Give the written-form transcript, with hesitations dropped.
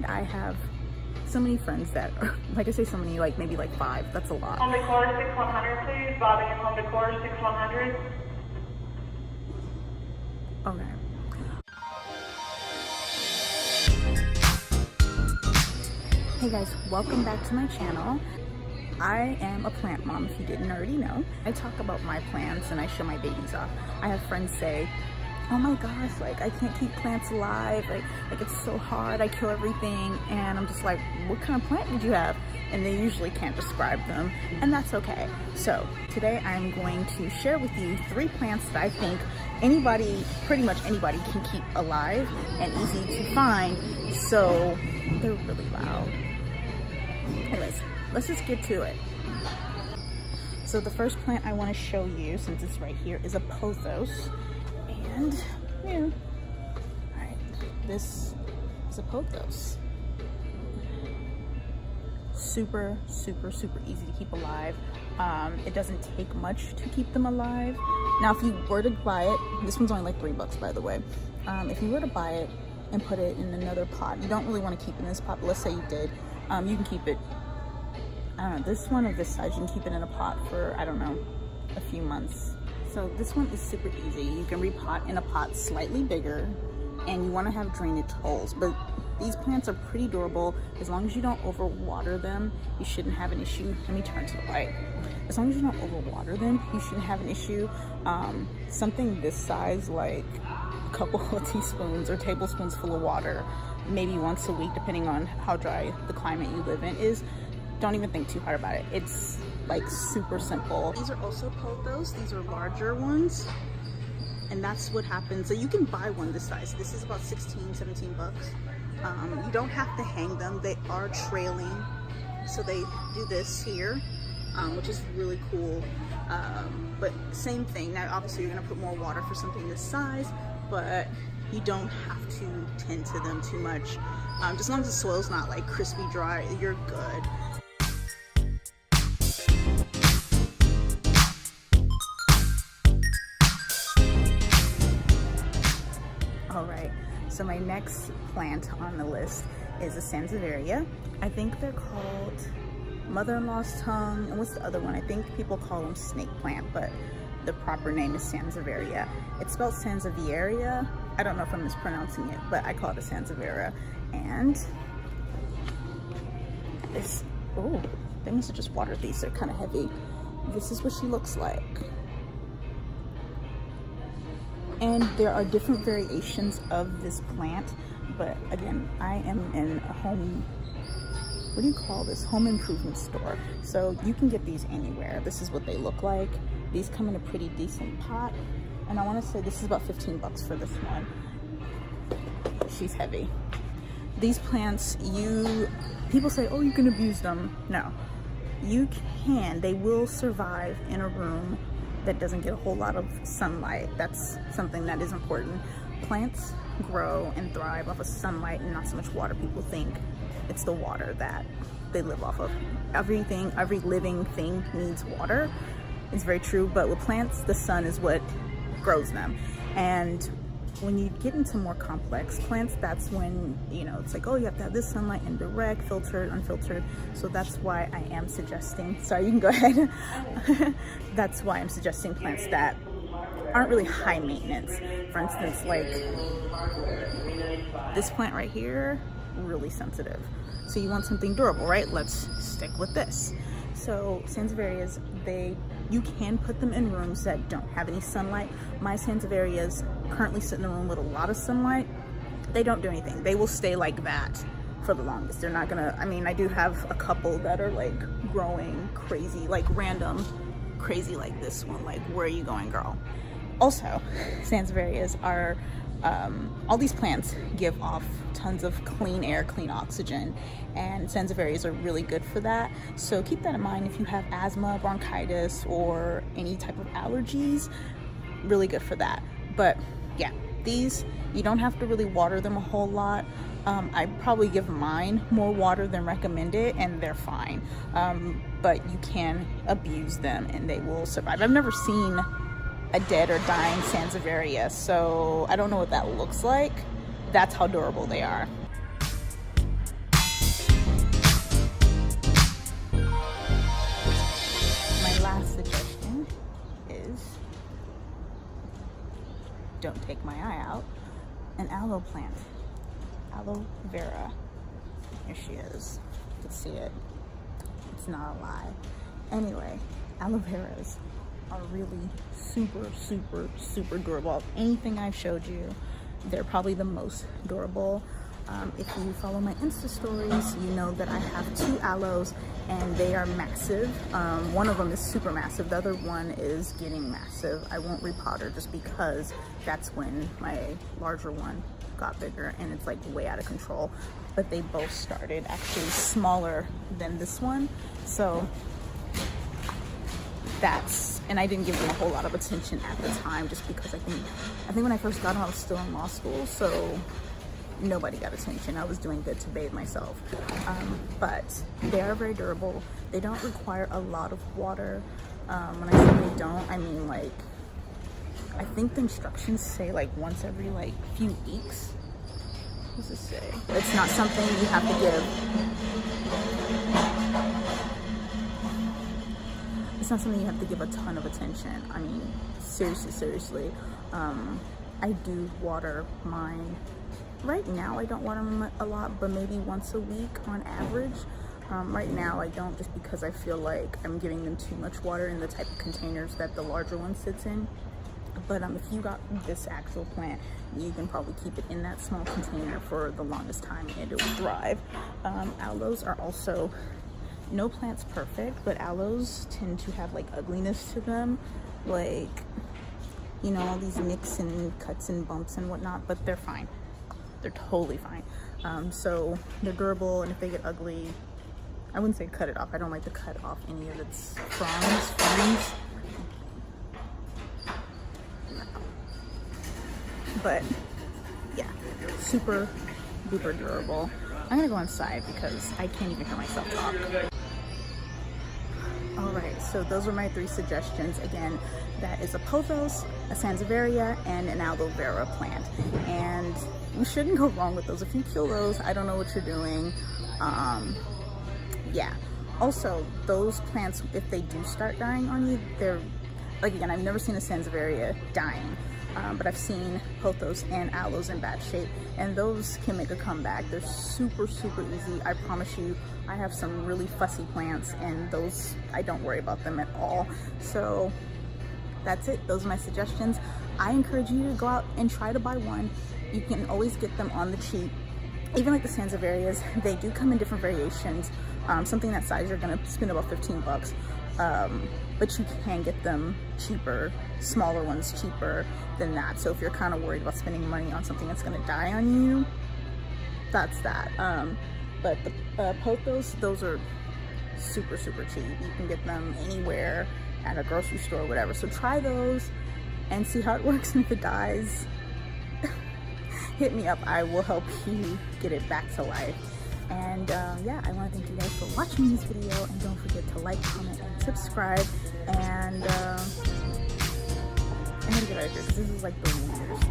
I have so many friends that are, like I say so many, like maybe like 5, that's a lot. Home decor 6100 please, Bobby and home decor 6100. Okay. Hey guys, welcome back to my channel. I am a plant mom, if you didn't already know. I talk about my plants and I show my babies off. I have friends say, oh my gosh, like I can't keep plants alive, like it's so hard, I kill everything. And I'm just like, what kind of plant did you have? And they usually can't describe them, and that's okay. So today I'm going to share with you 3 plants that I think anybody, pretty much anybody, can keep alive and easy to find, so they're really loud. Anyways, let's just get to it. So the first plant I want to show you, since it's right here, is a pothos. And yeah, alright, this is a pothos. Super easy to keep alive. It doesn't take much to keep them alive. Now if you were to buy it, this one's only like $3 by the way. If you were to buy it and put it in another pot, you don't really want to keep it in this pot, but let's say you did, you can keep it, I don't know, this one or this size, you can keep it in a pot for, I don't know, a few months. So this one is super easy. You can repot in a pot slightly bigger, and you want to have drainage holes, but these plants are pretty durable. As long as you don't overwater them, you shouldn't have an issue. Let me turn to the light. As long as you don't overwater them, you shouldn't have an issue. Something this size, like a couple of teaspoons or tablespoons full of water, maybe once a week, depending on how dry the climate you live in is. Don't even think too hard about it. It's like super simple. These are also pothos. These are larger ones. And that's what happens. So you can buy one this size. This is about 16, 17 bucks. You don't have to hang them. They are trailing. So they do this here, which is really cool. But same thing. Now, obviously you're gonna put more water for something this size, but you don't have to tend to them too much. Just as long as the soil's not like crispy dry, you're good. Alright, so my next plant on the list is a Sansevieria. I think they're called mother-in-law's tongue, and what's the other one? I think people call them snake plant, but the proper name is Sansevieria. It's spelled Sansevieria. I don't know if I'm mispronouncing it, but I call it a Sansevieria. And this, oh, they must have just watered these, they're kind of heavy. This is what she looks like. And there are different variations of this plant, but again, I am in a home, what do you call this? Home improvement store. So you can get these anywhere. This is what they look like. These come in a pretty decent pot. And I want to say this is about 15 bucks for this one. She's heavy. These plants, people say, oh, you can abuse them. No, you can. They will survive in a room that doesn't get a whole lot of sunlight. That's something that is important. Plants grow and thrive off of sunlight and not so much water. People think it's the water that they live off of. Everything, every living thing needs water. It's very true, but with plants, the sun is what grows them. And when you get into more complex plants, that's when, you know, it's like, oh, you have to have this sunlight, indirect, filtered, unfiltered. So that's why I am suggesting, sorry, you can go ahead. That's why I'm suggesting plants that aren't really high maintenance. For instance, like this plant right here, really sensitive. So you want something durable, right? Let's stick with this. So Sansevierias, you can put them in rooms that don't have any sunlight. My Sansevierias currently sit in a room with a lot of sunlight. They don't do anything. They will stay like that for the longest. They're not gonna, I mean, I do have a couple that are like growing crazy, like random crazy, like this one. Like, where are you going, girl? Also, Sansevierias are, all these plants give off tons of clean air, clean oxygen, and Sansevierias are really good for that. So keep that in mind if you have asthma, bronchitis, or any type of allergies. Really good for that. But yeah, these, you don't have to really water them a whole lot. I probably give mine more water than recommended, and they're fine. But you can abuse them and they will survive. I've never seen a dead or dying Sansevieria, so I don't know what that looks like. That's how durable they are. don't take my eye out, an aloe plant. Aloe vera. Here she is. You can see it. It's not a lie. Anyway, aloe veras are really super durable. Of anything I've showed you, they're probably the most durable. If you follow my Insta stories, you know that I have 2 aloes and they are massive. One of them is super massive. The other one is getting massive. I won't repot her just because that's when my larger one got bigger and it's like way out of control. But they both started actually smaller than this one. So and I didn't give them a whole lot of attention at the time just because I think when I first got them I was still in law school, so nobody got attention. I was doing good to bathe myself. But they are very durable. They don't require a lot of water. When I say they don't, I mean like, I think the instructions say like once every like few weeks. What does it say? It's not something you have to give. It's not something you have to give a ton of attention. I mean, seriously. I do water mine. Right now I don't water them a lot, but maybe once a week on average. Right now I don't, just because I feel like I'm giving them too much water in the type of containers that the larger one sits in. But if you got this actual plant, you can probably keep it in that small container for the longest time and it will thrive. Aloes are also, no plant's perfect, but aloes tend to have like ugliness to them, like, you know, all these nicks and cuts and bumps and whatnot, but they're fine. They're totally fine. So they're durable, and if they get ugly, I wouldn't say cut it off. I don't like to cut off any of its fronds. No. But yeah, super duper durable. I'm gonna go inside because I can't even hear myself talk. Alright, so those were my 3 suggestions. Again, that is a pothos, a sansevieria, and an aloe vera plant. And you shouldn't go wrong with those. If you kill those, I don't know what you're doing. Yeah. Also, those plants, if they do start dying on you, they're, like, again, I've never seen a sansevieria dying. But I've seen pothos and aloes in bad shape, and those can make a comeback. They're super easy. I promise you, I have some really fussy plants, and those, I don't worry about them at all. So that's it. Those are my suggestions. I encourage you to go out and try to buy one. You can always get them on the cheap. Even like the sansevierias, they do come in different variations. Something that size, you're gonna spend about 15 bucks. But you can get them cheaper, smaller ones cheaper than that. So if you're kind of worried about spending money on something that's gonna die on you, that's that. But the pothos, those are super cheap. You can get them anywhere, at a grocery store, whatever. So try those and see how it works. And if it dies, hit me up. I will help you get it back to life. And yeah, I want to thank you guys for watching this video, and don't forget to like, comment, and subscribe. And I'm gonna get out of here because this is like the weirdest